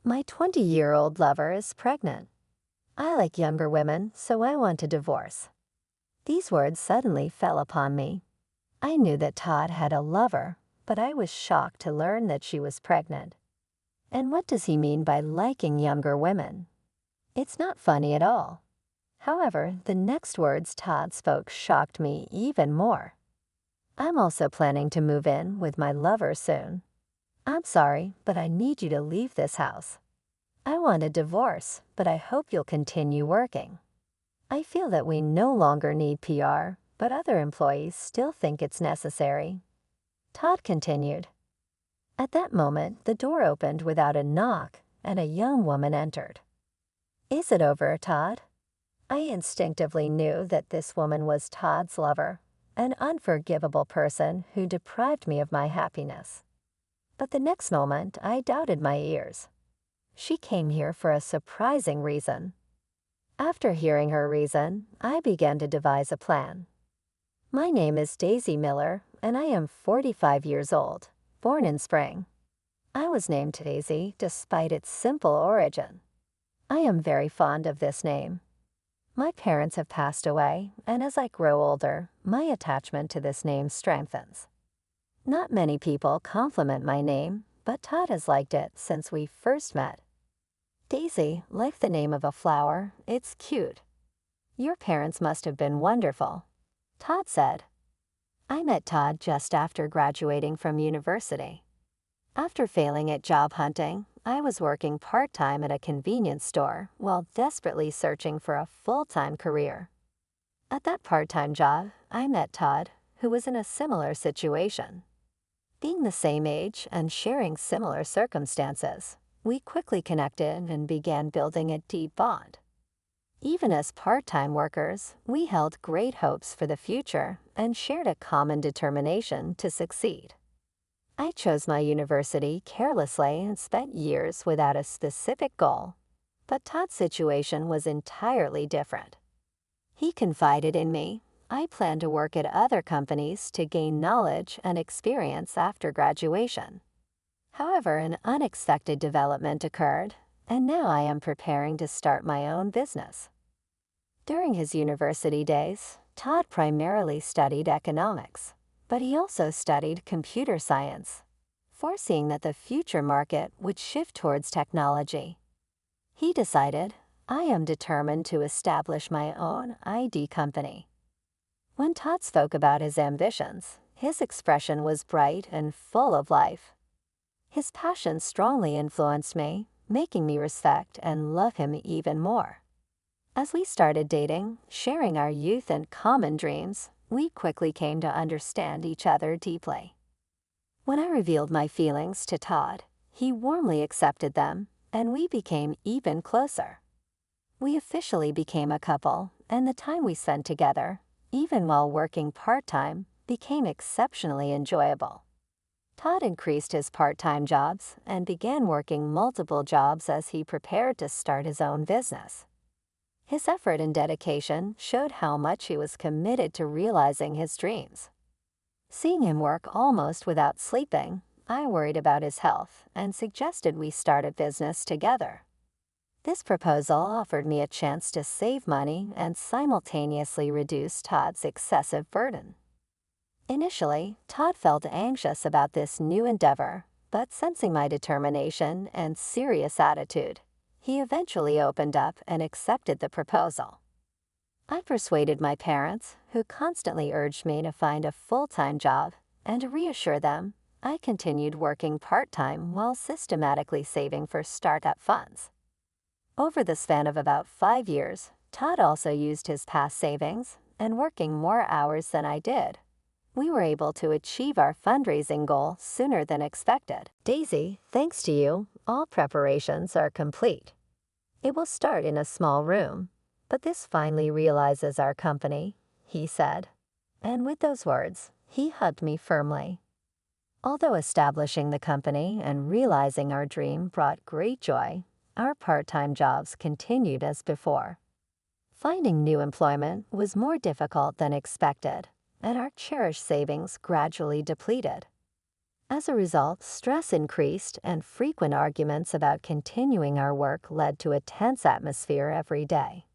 My 20-year-old lover is pregnant. I like younger women, so I want a divorce. These words suddenly fell upon me. I knew that Todd had a lover, but I was shocked to learn that she was pregnant. And what does he mean by liking younger women? It's not funny at all. However, the next words Todd spoke shocked me even more. I'm also planning to move in with my lover soon. I'm sorry, but I need you to leave this house. I want a divorce, but I hope you'll continue working. I feel that we no longer need PR, but other employees still think it's necessary. Todd continued. At that moment, the door opened without a knock, and a young woman entered. Is it over, Todd? I instinctively knew that this woman was Todd's lover, an unforgivable person who deprived me of my happiness. But the next moment, I doubted my ears. She came here for a surprising reason. After hearing her reason, I began to devise a plan. My name is Daisy Miller, and I am 45 years old, born in spring. I was named Daisy despite its simple origin. I am very fond of this name. My parents have passed away, and as I grow older, my attachment to this name strengthens. Not many people compliment my name, but Todd has liked it since we first met. Daisy, like the name of a flower, it's cute. Your parents must have been wonderful, Todd said. I met Todd just after graduating from university. After failing at job hunting, I was working part-time at a convenience store while desperately searching for a full-time career. At that part-time job, I met Todd, who was in a similar situation. Being the same age and sharing similar circumstances, we quickly connected and began building a deep bond. Even as part-time workers, we held great hopes for the future and shared a common determination to succeed. I chose my university carelessly and spent years without a specific goal, but Todd's situation was entirely different. He confided in me. I planned to work at other companies to gain knowledge and experience after graduation. However, an unexpected development occurred, and now I am preparing to start my own business. During his university days, Todd primarily studied economics, but he also studied computer science, foreseeing that the future market would shift towards technology. He decided, I am determined to establish my own ID company. When Todd spoke about his ambitions, his expression was bright and full of life. His passion strongly influenced me, making me respect and love him even more. As we started dating, sharing our youth and common dreams, we quickly came to understand each other deeply. When I revealed my feelings to Todd, he warmly accepted them, and we became even closer. We officially became a couple, and the time we spent together, even while working part-time, became exceptionally enjoyable. Todd increased his part-time jobs and began working multiple jobs as he prepared to start his own business. His effort and dedication showed how much he was committed to realizing his dreams. Seeing him work almost without sleeping, I worried about his health and suggested we start a business together. This proposal offered me a chance to save money and simultaneously reduce Todd's excessive burden. Initially, Todd felt anxious about this new endeavor, but sensing my determination and serious attitude, he eventually opened up and accepted the proposal. I persuaded my parents, who constantly urged me to find a full-time job, and to reassure them, I continued working part-time while systematically saving for startup funds. Over the span of about 5 years, Todd also used his past savings, and working more hours than I did, we were able to achieve our fundraising goal sooner than expected. Daisy, thanks to you, all preparations are complete. It will start in a small room, but this finally realizes our company, he said. And with those words, he hugged me firmly. Although establishing the company and realizing our dream brought great joy, our part-time jobs continued as before. Finding new employment was more difficult than expected, and our cherished savings gradually depleted. As a result, stress increased and frequent arguments about continuing our work led to a tense atmosphere every day.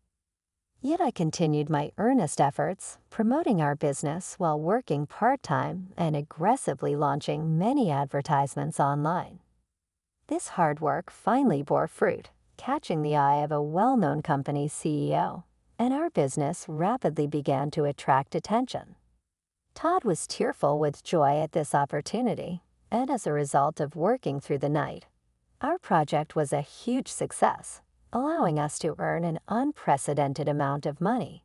Yet I continued my earnest efforts, promoting our business while working part-time and aggressively launching many advertisements online. This hard work finally bore fruit, catching the eye of a well-known company's CEO, and our business rapidly began to attract attention. Todd was tearful with joy at this opportunity, and as a result of working through the night, our project was a huge success, allowing us to earn an unprecedented amount of money.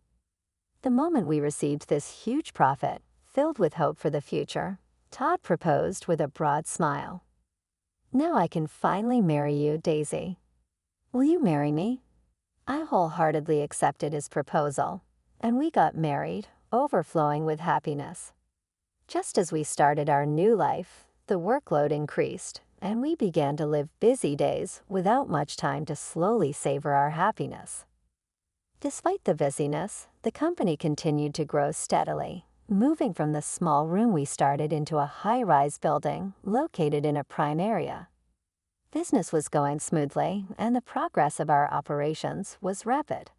The moment we received this huge profit, filled with hope for the future, Todd proposed with a broad smile. "Now I can finally marry you, Daisy. Will you marry me?" I wholeheartedly accepted his proposal, and we got married, overflowing with happiness. Just as we started our new life, the workload increased, and we began to live busy days without much time to slowly savor our happiness. Despite the busyness, the company continued to grow steadily, moving from the small room we started into a high-rise building located in a prime area. Business was going smoothly, and the progress of our operations was rapid.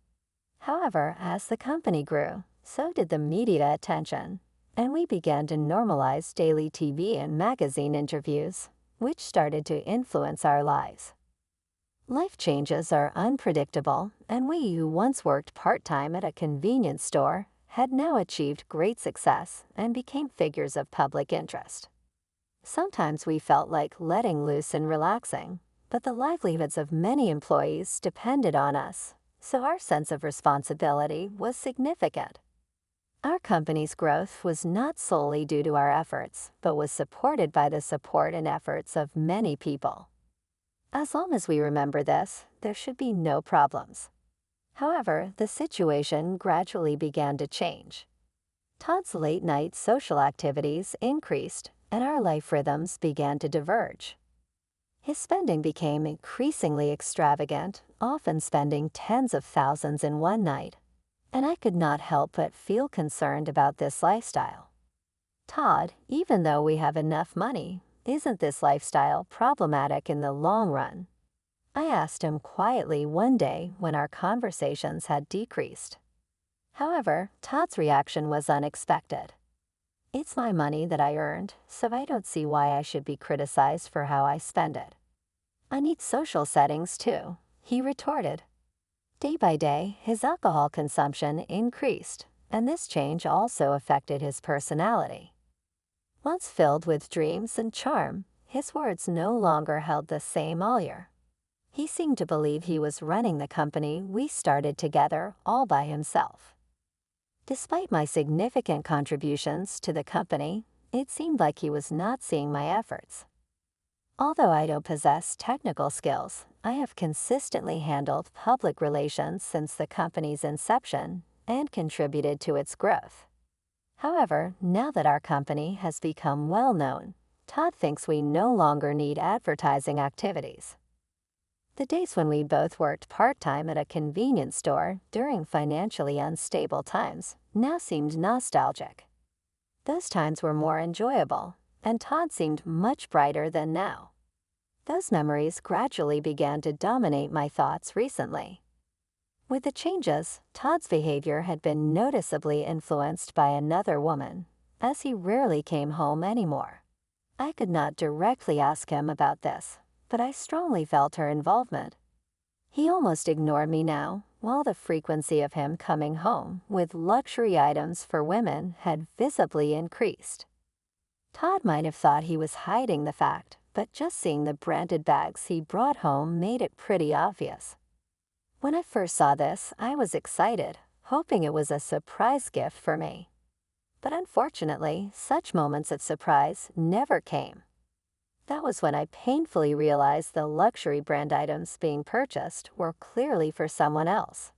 However, as the company grew, so did the media attention, and we began to normalize daily TV and magazine interviews, which started to influence our lives. Life changes are unpredictable, and we who once worked part-time at a convenience store had now achieved great success and became figures of public interest. Sometimes we felt like letting loose and relaxing, but the livelihoods of many employees depended on us, so our sense of responsibility was significant. Our company's growth was not solely due to our efforts, but was supported by the support and efforts of many people. As long as we remember this, there should be no problems. However, the situation gradually began to change. Todd's late-night social activities increased, and our life rhythms began to diverge. His spending became increasingly extravagant, often spending tens of thousands in one night, and I could not help but feel concerned about this lifestyle. "Todd, even though we have enough money, isn't this lifestyle problematic in the long run?" I asked him quietly one day when our conversations had decreased. However, Todd's reaction was unexpected. "It's my money that I earned, so I don't see why I should be criticized for how I spend it. I need social settings too," he retorted. Day by day, his alcohol consumption increased, and this change also affected his personality. Once filled with dreams and charm, his words no longer held the same allure. He seemed to believe he was running the company we started together all by himself. Despite my significant contributions to the company, it seemed like he was not seeing my efforts. Although I don't possess technical skills, I have consistently handled public relations since the company's inception and contributed to its growth. However, now that our company has become well known, Todd thinks we no longer need advertising activities. The days when we both worked part-time at a convenience store during financially unstable times now seemed nostalgic. Those times were more enjoyable, and Todd seemed much brighter than now. Those memories gradually began to dominate my thoughts recently. With the changes, Todd's behavior had been noticeably influenced by another woman, as he rarely came home anymore. I could not directly ask him about this, but I strongly felt her involvement. He almost ignored me now, while the frequency of him coming home with luxury items for women had visibly increased. Todd might have thought he was hiding the fact, but just seeing the branded bags he brought home made it pretty obvious. When I first saw this, I was excited, hoping it was a surprise gift for me. But unfortunately, such moments of surprise never came. That was when I painfully realized the luxury brand items being purchased were clearly for someone else.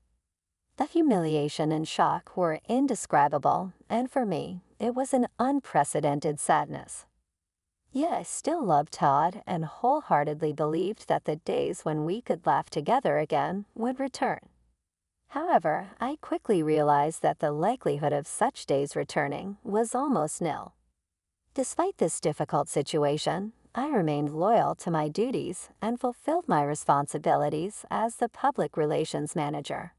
The humiliation and shock were indescribable, and for me, it was an unprecedented sadness. Yet I still loved Todd and wholeheartedly believed that the days when we could laugh together again would return. However, I quickly realized that the likelihood of such days returning was almost nil. Despite this difficult situation, I remained loyal to my duties and fulfilled my responsibilities as the public relations manager.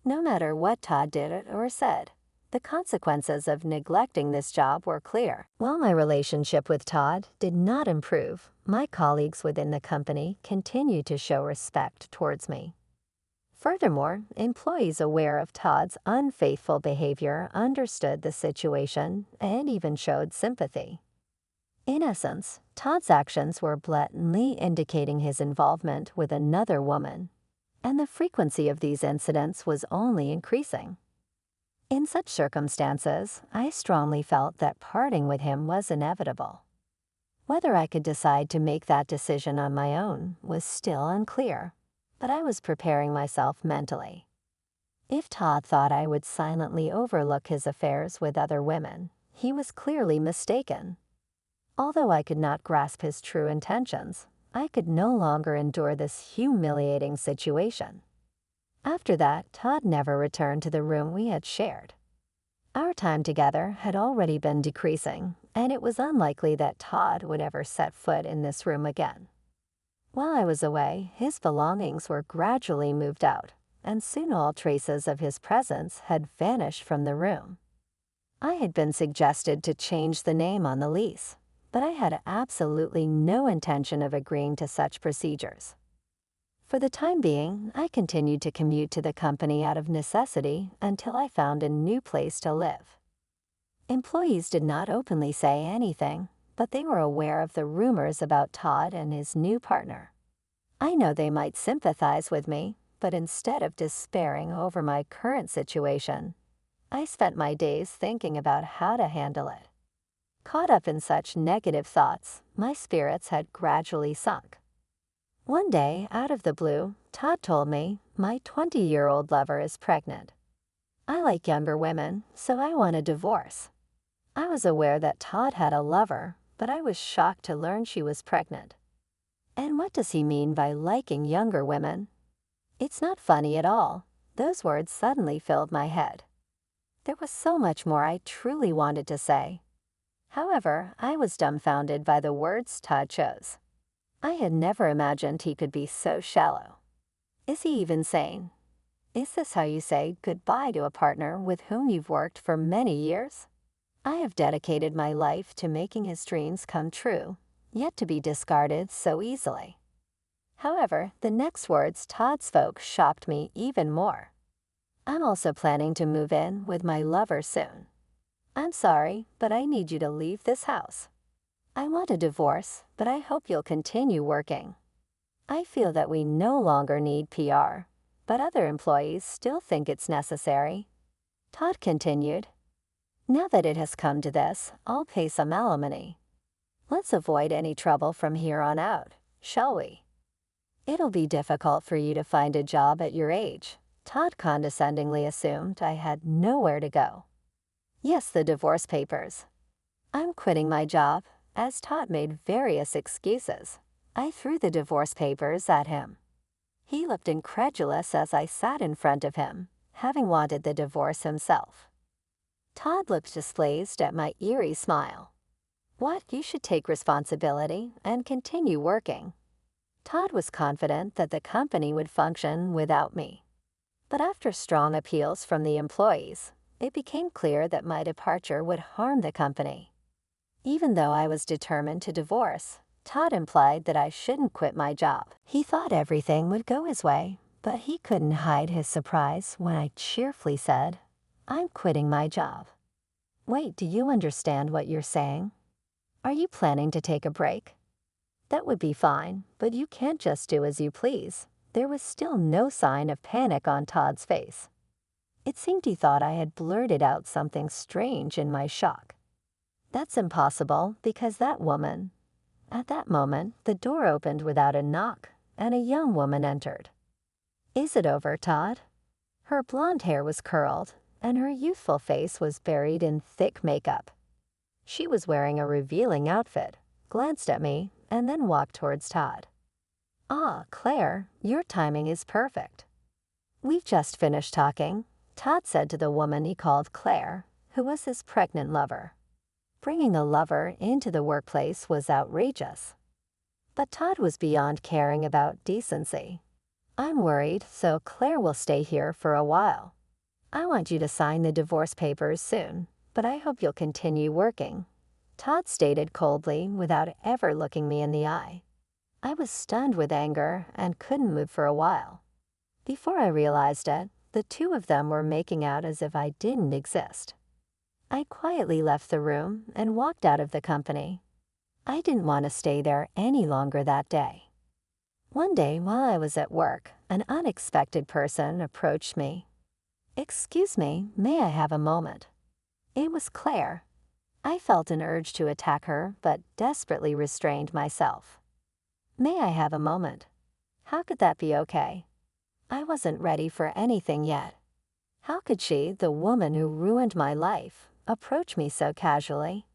No matter what Todd did or said, the consequences of neglecting this job were clear. While my relationship with Todd did not improve, my colleagues within the company continued to show respect towards me. Furthermore, employees aware of Todd's unfaithful behavior understood the situation and even showed sympathy. In essence, Todd's actions were blatantly indicating his involvement with another woman, and the frequency of these incidents was only increasing. In such circumstances, I strongly felt that parting with him was inevitable. Whether I could decide to make that decision on my own was still unclear, but I was preparing myself mentally. If Todd thought I would silently overlook his affairs with other women, he was clearly mistaken. Although I could not grasp his true intentions, I could no longer endure this humiliating situation. After that, Todd never returned to the room we had shared. Our time together had already been decreasing, and it was unlikely that Todd would ever set foot in this room again. While I was away, his belongings were gradually moved out, and soon all traces of his presence had vanished from the room. I had been suggested to change the name on the lease, but I had absolutely no intention of agreeing to such procedures. For the time being, I continued to commute to the company out of necessity until I found a new place to live. Employees did not openly say anything, but they were aware of the rumors about Todd and his new partner. I know they might sympathize with me, but instead of despairing over my current situation, I spent my days thinking about how to handle it. Caught up in such negative thoughts, my spirits had gradually sunk. One day, out of the blue, Todd told me my 20-year-old lover is pregnant. I like younger women, so I want a divorce. I was aware that Todd had a lover, but I was shocked to learn she was pregnant. And what does he mean by liking younger women? It's not funny at all. Those words suddenly filled my head. There was so much more I truly wanted to say. However, I was dumbfounded by the words Todd chose. I had never imagined he could be so shallow. Is he even sane? Is this how you say goodbye to a partner with whom you've worked for many years? I have dedicated my life to making his dreams come true, yet to be discarded so easily. However, the next words Todd spoke shocked me even more. I'm also planning to move in with my lover soon. I'm sorry, but I need you to leave this house. I want a divorce, but I hope you'll continue working. I feel that we no longer need PR, but other employees still think it's necessary. Todd continued, now that it has come to this, I'll pay some alimony. Let's avoid any trouble from here on out, shall we? It'll be difficult for you to find a job at your age. Todd condescendingly assumed I had nowhere to go. Yes, the divorce papers. I'm quitting my job, as Todd made various excuses. I threw the divorce papers at him. He looked incredulous as I sat in front of him, having wanted the divorce himself. Todd looked displeased at my eerie smile. What, you should take responsibility and continue working. Todd was confident that the company would function without me. But after strong appeals from the employees, it became clear that my departure would harm the company. Even though I was determined to divorce, Todd implied that I shouldn't quit my job. He thought everything would go his way, but he couldn't hide his surprise when I cheerfully said, I'm quitting my job. Wait, do you understand what you're saying? Are you planning to take a break? That would be fine, but you can't just do as you please. There was still no sign of panic on Todd's face. It seemed he thought I had blurted out something strange in my shock. That's impossible because that woman... At that moment, the door opened without a knock, and a young woman entered. Is it over, Todd? Her blonde hair was curled, and her youthful face was buried in thick makeup. She was wearing a revealing outfit, glanced at me, and then walked towards Todd. Ah, Claire, your timing is perfect. We've just finished talking, Todd said to the woman he called Claire, who was his pregnant lover. Bringing a lover into the workplace was outrageous. But Todd was beyond caring about decency. I'm worried, so Claire will stay here for a while. I want you to sign the divorce papers soon, but I hope you'll continue working, Todd stated coldly without ever looking me in the eye. I was stunned with anger and couldn't move for a while. Before I realized it, the two of them were making out as if I didn't exist. I quietly left the room and walked out of the company. I didn't want to stay there any longer that day. One day while I was at work, an unexpected person approached me. "Excuse me, may I have a moment?" It was Claire. I felt an urge to attack her, but desperately restrained myself. "May I have a moment?" How could that be okay? I wasn't ready for anything yet. How could she, the woman who ruined my life, approach me so casually?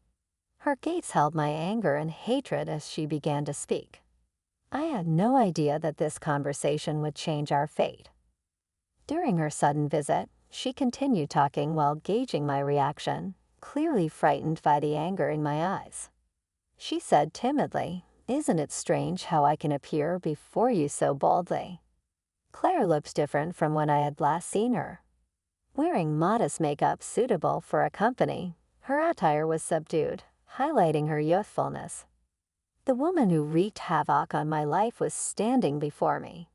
Her gaze held my anger and hatred as she began to speak. I had no idea that this conversation would change our fate. During her sudden visit, she continued talking while gauging my reaction, clearly frightened by the anger in my eyes. She said timidly, "Isn't it strange how I can appear before you so boldly?" Claire looked different from when I had last seen her. Wearing modest makeup suitable for a company, her attire was subdued, highlighting her youthfulness. The woman who wreaked havoc on my life was standing before me.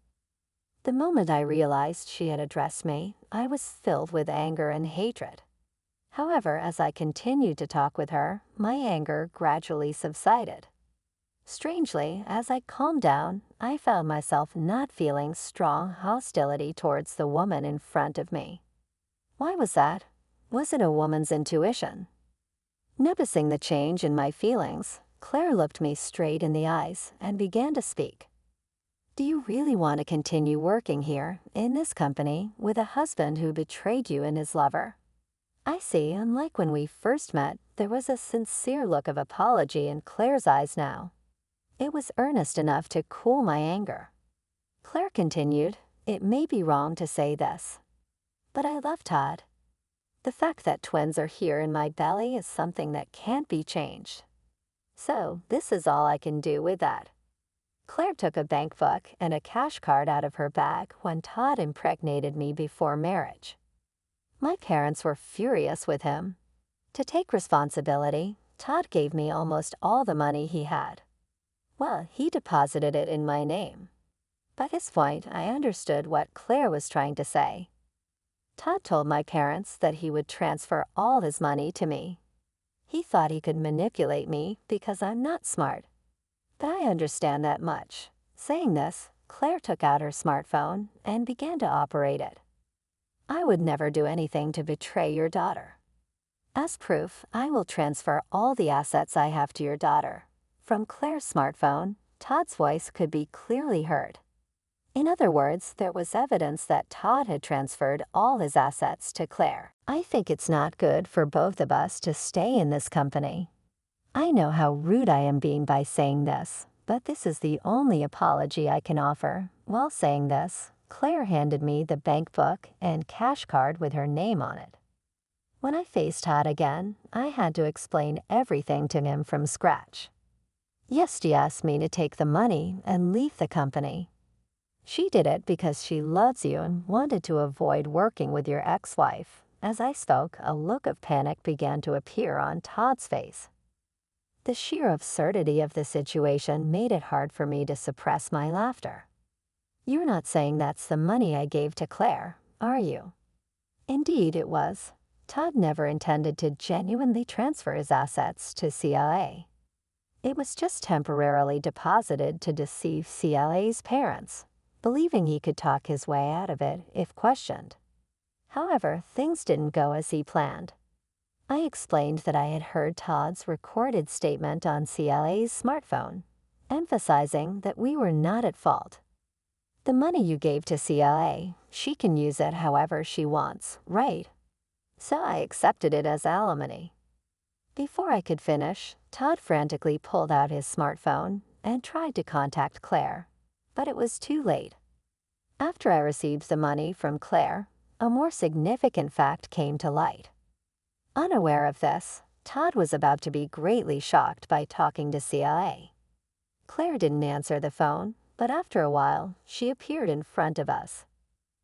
The moment I realized she had addressed me, I was filled with anger and hatred. However, as I continued to talk with her, my anger gradually subsided. Strangely, as I calmed down, I found myself not feeling strong hostility towards the woman in front of me. Why was that? Was it a woman's intuition? Noticing the change in my feelings, Claire looked me straight in the eyes and began to speak. "Do you really want to continue working here, in this company, with a husband who betrayed you and his lover?" I see, unlike when we first met, there was a sincere look of apology in Claire's eyes now. It was earnest enough to cool my anger. Claire continued, "It may be wrong to say this, but I love Todd. The fact that twins are here in my belly is something that can't be changed. So this is all I can do with that." Claire took a bank book and a cash card out of her bag when Todd impregnated me before marriage. My parents were furious with him. To take responsibility, Todd gave me almost all the money he had. Well, he deposited it in my name. By this point, I understood what Claire was trying to say. Todd told my parents that he would transfer all his money to me. He thought he could manipulate me because I'm not smart. But I understand that much. Saying this, Claire took out her smartphone and began to operate it. "I would never do anything to betray your daughter. As proof, I will transfer all the assets I have to your daughter." From Claire's smartphone, Todd's voice could be clearly heard. In other words, there was evidence that Todd had transferred all his assets to Claire. I think it's not good for both of us to stay in this company. I know how rude I am being by saying this, but this is the only apology I can offer. While saying this, Claire handed me the bank book and cash card with her name on it. When I faced Todd again, I had to explain everything to him from scratch. Yes, she asked me to take the money and leave the company. She did it because she loves you and wanted to avoid working with your ex-wife. As I spoke, a look of panic began to appear on Todd's face. The sheer absurdity of the situation made it hard for me to suppress my laughter. "You're not saying that's the money I gave to Claire, are you?" Indeed, it was. Todd never intended to genuinely transfer his assets to CLA. It was just temporarily deposited to deceive CLA's parents, believing he could talk his way out of it if questioned. However, things didn't go as he planned. I explained that I had heard Todd's recorded statement on CLA's smartphone, emphasizing that we were not at fault. "The money you gave to CLA, she can use it however she wants, right?" So I accepted it as alimony. Before I could finish, Todd frantically pulled out his smartphone and tried to contact Claire, but it was too late. After I received the money from Claire, a more significant fact came to light. Unaware of this, Todd was about to be greatly shocked by talking to CLA. Claire didn't answer the phone, but after a while, she appeared in front of us.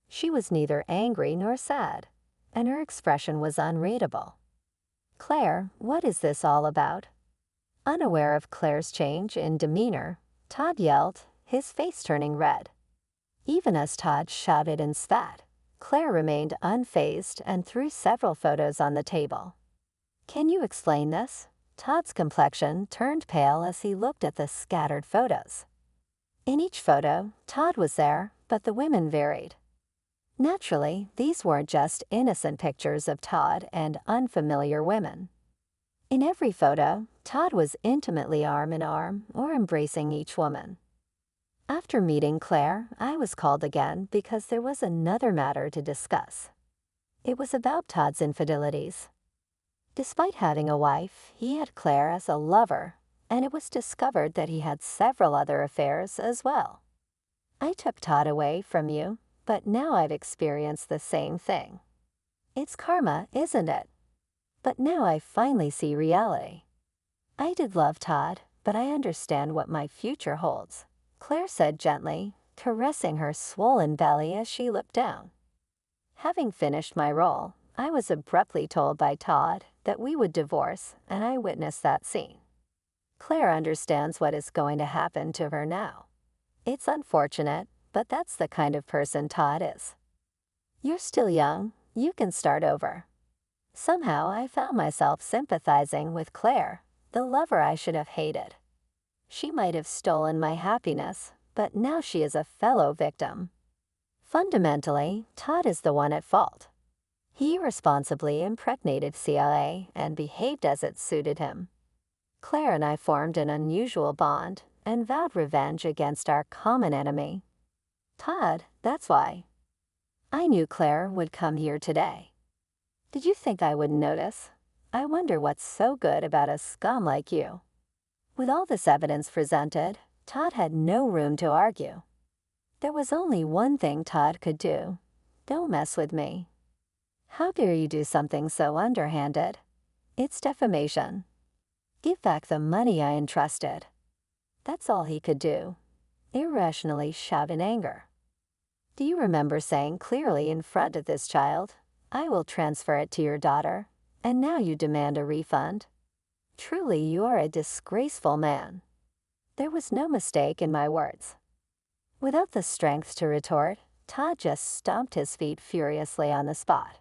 She was neither angry nor sad, and her expression was unreadable. "Claire, what is this all about?" Unaware of Claire's change in demeanor, Todd yelled, his face turning red. Even as Todd shouted and spat, Claire remained unfazed and threw several photos on the table. "Can you explain this?" Todd's complexion turned pale as he looked at the scattered photos. In each photo, Todd was there, but the women varied. Naturally, these weren't just innocent pictures of Todd and unfamiliar women. In every photo, Todd was intimately arm in arm or embracing each woman. After meeting Claire, I was called again because there was another matter to discuss. It was about Todd's infidelities. Despite having a wife, he had Claire as a lover, and it was discovered that he had several other affairs as well. "I took Todd away from you, but now I've experienced the same thing. It's karma, isn't it? But now I finally see reality. I did love Todd, but I understand what my future holds," Claire said gently, caressing her swollen belly as she looked down. Having finished my role, I was abruptly told by Todd that we would divorce, and I witnessed that scene. Claire understands what is going to happen to her now. It's unfortunate, but that's the kind of person Todd is. "You're still young, you can start over." Somehow I found myself sympathizing with Claire, the lover I should have hated. She might have stolen my happiness, but now she is a fellow victim. Fundamentally, Todd is the one at fault. He irresponsibly impregnated CLA and behaved as it suited him. Claire and I formed an unusual bond and vowed revenge against our common enemy. Todd, that's why. I knew Claire would come here today. Did you think I wouldn't notice? I wonder what's so good about a scum like you. With all this evidence presented, Todd had no room to argue. There was only one thing Todd could do. Don't mess with me. How dare you do something so underhanded? It's defamation. Give back the money I entrusted. That's all he could do. Irrationally shout in anger. Do you remember saying clearly in front of this child, "I will transfer it to your daughter," and now you demand a refund? Truly, you are a disgraceful man. There was no mistake in my words. Without the strength to retort, Todd just stomped his feet furiously on the spot.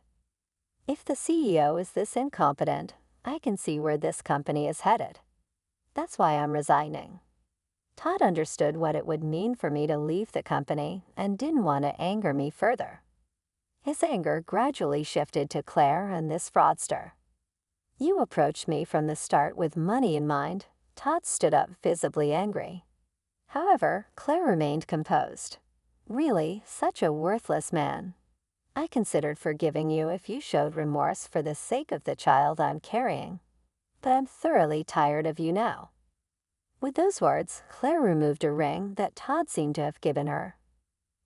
If the CEO is this incompetent, I can see where this company is headed. That's why I'm resigning. Todd understood what it would mean for me to leave the company and didn't want to anger me further. His anger gradually shifted to Claire and this fraudster. "You approached me from the start with money in mind." Todd stood up visibly angry. However, Claire remained composed. "Really, such a worthless man. I considered forgiving you if you showed remorse for the sake of the child I'm carrying. But I'm thoroughly tired of you now." With those words, Claire removed a ring that Todd seemed to have given her.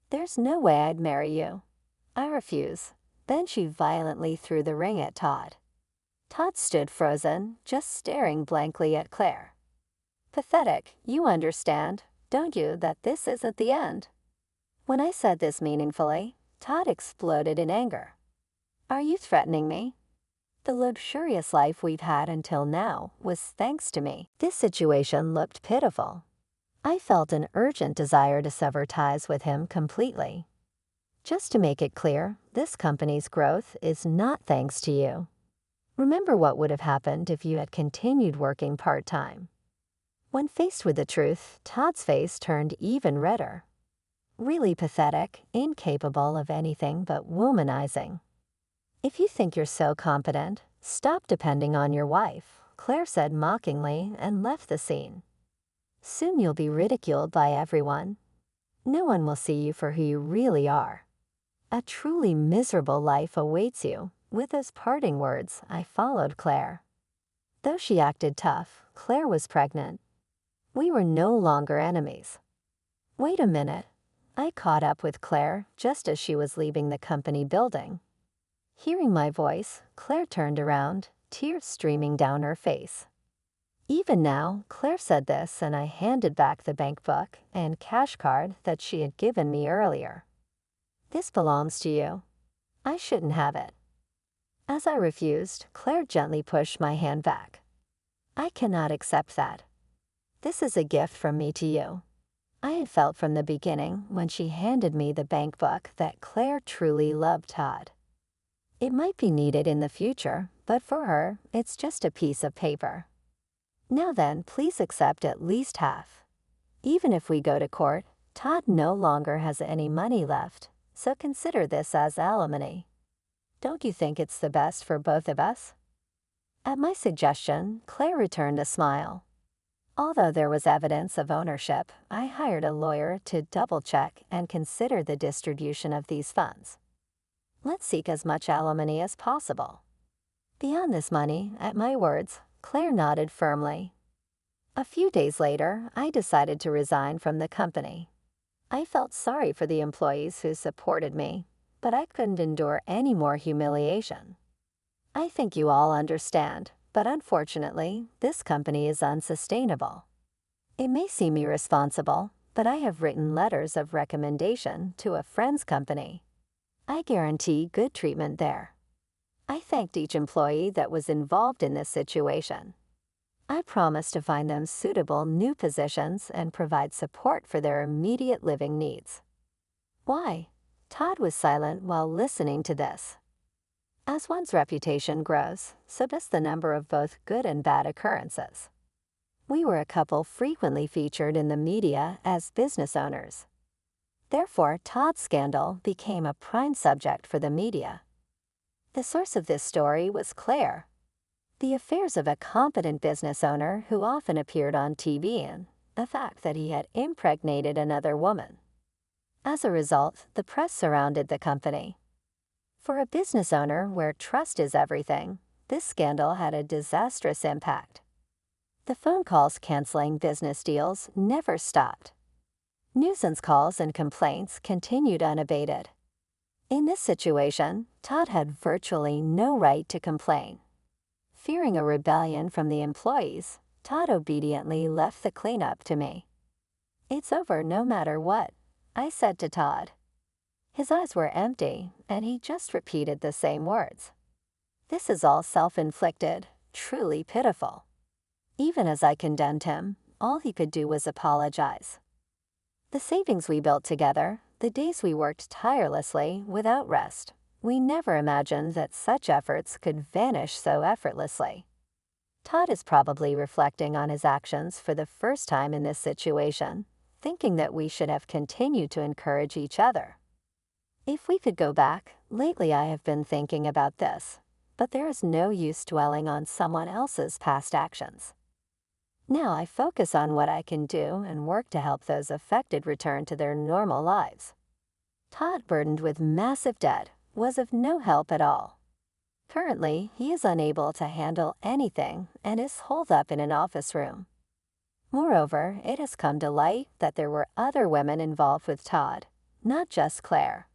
"There's no way I'd marry you. I refuse." Then she violently threw the ring at Todd. Todd stood frozen, just staring blankly at Claire. "Pathetic, you understand, don't you, that this isn't the end?" When I said this meaningfully, Todd exploded in anger. "Are you threatening me? The luxurious life we've had until now was thanks to me." This situation looked pitiful. I felt an urgent desire to sever ties with him completely. Just to make it clear, this company's growth is not thanks to you. Remember what would have happened if you had continued working part-time. When faced with the truth, Todd's face turned even redder. Really pathetic, incapable of anything but womanizing. "If you think you're so competent, stop depending on your wife," Claire said mockingly and left the scene. "Soon you'll be ridiculed by everyone. No one will see you for who you really are. A truly miserable life awaits you." With those parting words, I followed Claire. Though she acted tough, Claire was pregnant. We were no longer enemies. Wait a minute. I caught up with Claire just as she was leaving the company building. Hearing my voice, Claire turned around, tears streaming down her face. Even now, Claire said this, and I handed back the bank book and cash card that she had given me earlier. "This belongs to you. I shouldn't have it." As I refused, Claire gently pushed my hand back. "I cannot accept that. This is a gift from me to you." I had felt from the beginning when she handed me the bank book that Claire truly loved Todd. It might be needed in the future, but for her, it's just a piece of paper. "Now then, please accept at least half. Even if we go to court, Todd no longer has any money left, so consider this as alimony. Don't you think it's the best for both of us?" At my suggestion, Claire returned a smile. Although there was evidence of ownership, I hired a lawyer to double-check and consider the distribution of these funds. "Let's seek as much alimony as possible." Beyond this money, at my words, Claire nodded firmly. A few days later, I decided to resign from the company. I felt sorry for the employees who supported me, but I couldn't endure any more humiliation. I think you all understand, but unfortunately, this company is unsustainable. It may seem irresponsible, but I have written letters of recommendation to a friend's company. I guarantee good treatment there. I thanked each employee that was involved in this situation. I promised to find them suitable new positions and provide support for their immediate living needs. Why? Todd was silent while listening to this. As one's reputation grows, so does the number of both good and bad occurrences. We were a couple frequently featured in the media as business owners. Therefore, Todd's scandal became a prime subject for the media. The source of this story was Claire. The affairs of a competent business owner who often appeared on TV, and the fact that he had impregnated another woman. As a result, the press surrounded the company. For a business owner where trust is everything, this scandal had a disastrous impact. The phone calls canceling business deals never stopped. Nuisance calls and complaints continued unabated. In this situation, Todd had virtually no right to complain. Fearing a rebellion from the employees, Todd obediently left the cleanup to me. "It's over no matter what," I said to Todd. His eyes were empty, and he just repeated the same words. This is all self-inflicted, truly pitiful. Even as I condemned him, all he could do was apologize. The savings we built together, the days we worked tirelessly without rest, we never imagined that such efforts could vanish so effortlessly. Todd is probably reflecting on his actions for the first time in this situation, thinking that we should have continued to encourage each other. If we could go back, lately I have been thinking about this, but there is no use dwelling on someone else's past actions. Now I focus on what I can do and work to help those affected return to their normal lives. Todd, burdened with massive debt, was of no help at all. Currently, he is unable to handle anything and is holed up in an office room. Moreover, it has come to light that there were other women involved with Todd, not just Claire.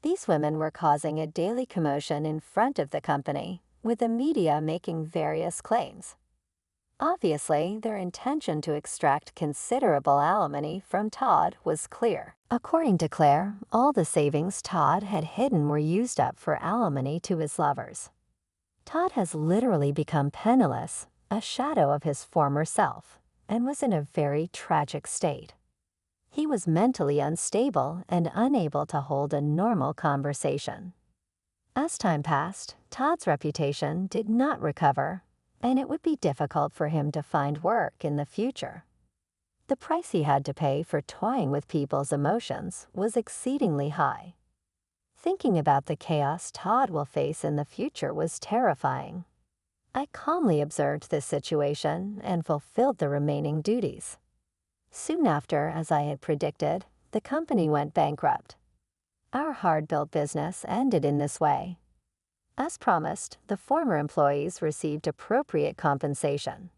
These women were causing a daily commotion in front of the company, with the media making various claims. Obviously, their intention to extract considerable alimony from Todd was clear. According to Claire, all the savings Todd had hidden were used up for alimony to his lovers. Todd has literally become penniless, a shadow of his former self, and was in a very tragic state. He was mentally unstable and unable to hold a normal conversation. As time passed, Todd's reputation did not recover, and it would be difficult for him to find work in the future. The price he had to pay for toying with people's emotions was exceedingly high. Thinking about the chaos Todd will face in the future was terrifying. I calmly observed this situation and fulfilled the remaining duties. Soon after, as I had predicted, the company went bankrupt. Our hard-built business ended in this way. As promised, the former employees received appropriate compensation.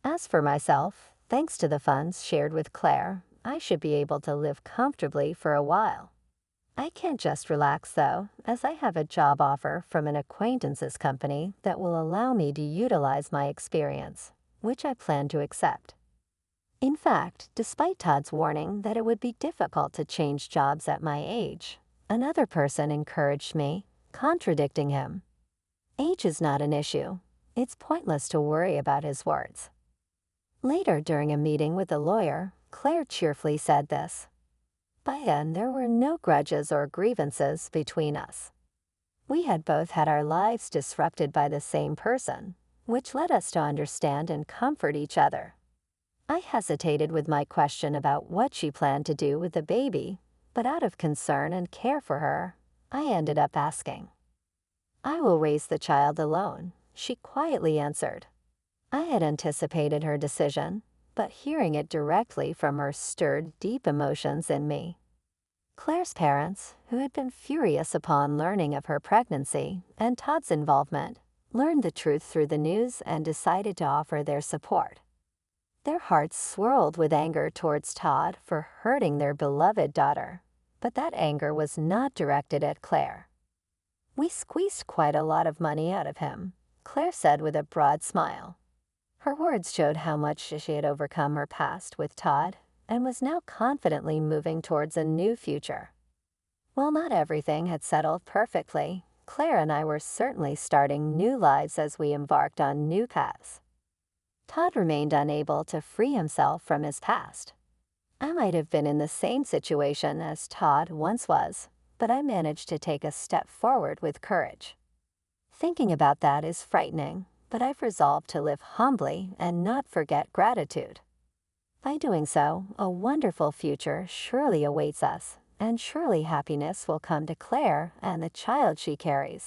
As for myself, thanks to the funds shared with Claire, I should be able to live comfortably for a while. I can't just relax though, as I have a job offer from an acquaintance's company that will allow me to utilize my experience, which I plan to accept. In fact, despite Todd's warning that it would be difficult to change jobs at my age, another person encouraged me, contradicting him. Age is not an issue. It's pointless to worry about his words. Later, during a meeting with a lawyer, Claire cheerfully said this. By then, there were no grudges or grievances between us. We had both had our lives disrupted by the same person, which led us to understand and comfort each other. I hesitated with my question about what she planned to do with the baby, but out of concern and care for her, I ended up asking. I will raise the child alone, she quietly answered. I had anticipated her decision, but hearing it directly from her stirred deep emotions in me. Claire's parents, who had been furious upon learning of her pregnancy and Todd's involvement, learned the truth through the news and decided to offer their support. Their hearts swirled with anger towards Todd for hurting their beloved daughter, but that anger was not directed at Claire. We squeezed quite a lot of money out of him, Claire said with a broad smile. Her words showed how much she had overcome her past with Todd and was now confidently moving towards a new future. While not everything had settled perfectly, Claire and I were certainly starting new lives as we embarked on new paths. Todd remained unable to free himself from his past. I might have been in the same situation as Todd once was, but I managed to take a step forward with courage. Thinking about that is frightening, but I've resolved to live humbly and not forget gratitude. By doing so, a wonderful future surely awaits us, and surely happiness will come to Claire and the child she carries.